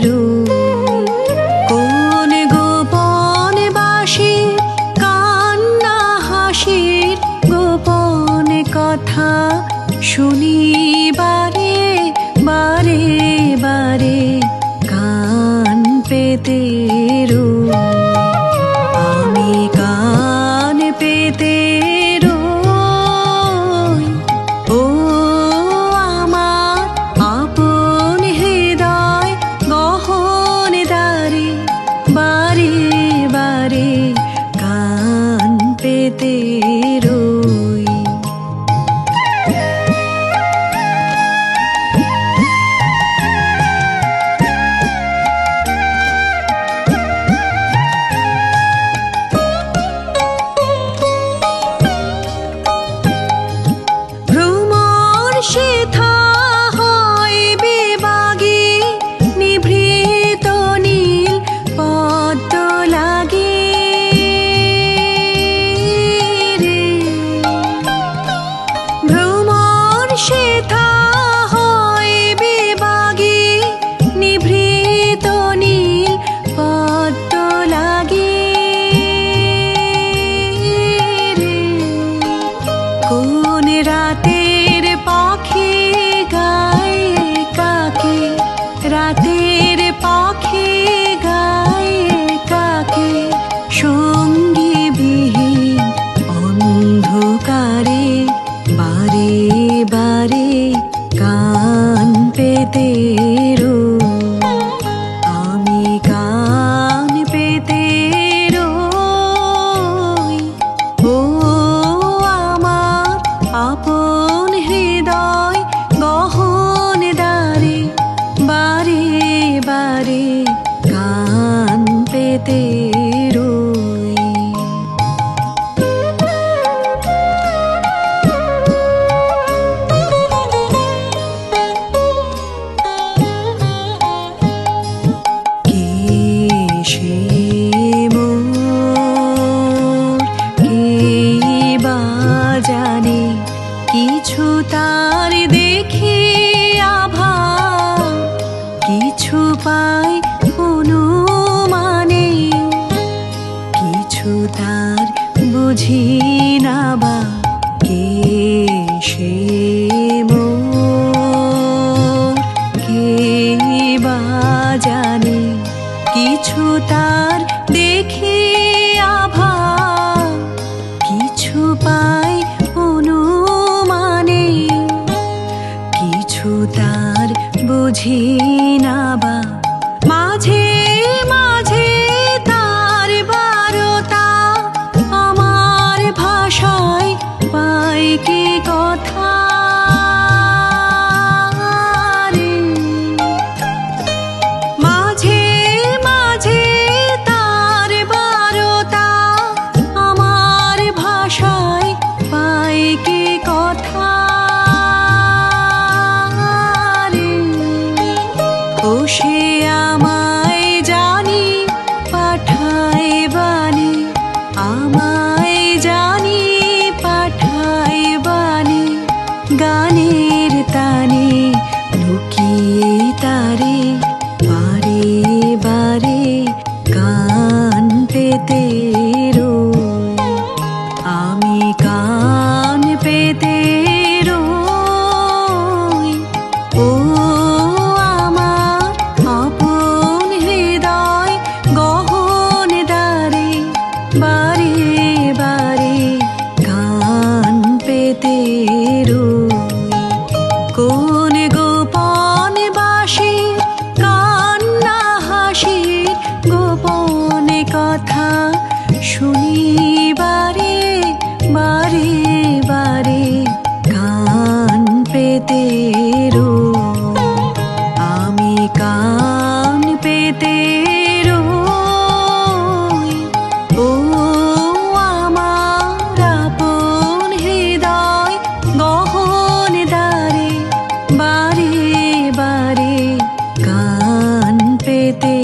রই। কোন গোপন বাসি কান্না হাসির গোপন কথা শুনি বারে বারে বারে কান পেতে রই। আমি কান পেতে রই। ও আমার আপন হৃদয় গহন দ্বারে বারে বারে কান পেতে রই। সেথা হয় বিবাগী নিভৃত নীল পদ্ম লাগে রে। ভ্রমর সেথা হয় বিবাগী নিভৃত নীল পদ্ম লাগে রে। কোন রাতের পাখি গায় কাকে, রাতের পাখি গায় কাকে সঙ্গী বিহীন অন্ধকারে বারে বারে কান পেতে রই। আমি কান পেতে রই। ও আমার আপন হৃদয় গহন দ্বারে বারে বারে কান পেতে রই। কে সে মোর, কে বা জানে কিছু তার দেখি আভা, কিছু পাই অনুমানে, কিছু তার বুঝি না বা। কে সে মোর, কে বা জানে কিছু তার দেখি আভা, কিছু পাই অনুমানে, কিছু তার বুঝি না বা। মাঝে মাঝে তার বারতা আমার ভাষায় পাই কি কথা রে। মাঝে মাঝে তার বারতা আমার ভাষায় পাই কি কথা রে। ও সে আমায় জানি পাঠায় বাণী, আমায় জানি পাঠায় বাণী গানের তানে লুকিয়ে তারে বারে বারে কান পেতে রই। আমি কান পেতে রই। ও আমার আপন হৃদয় গহন দ্বারে বারে বারে কান পেতে রই। কোন গোপন বাসি কান্না হাসির গোপন কথা শুনি বারে বারে বারে কান পেতে রই। আমি কান পেতে রই। ও আমার আপন হৃদয় গহন দ্বারে বারে বারে কান পেতে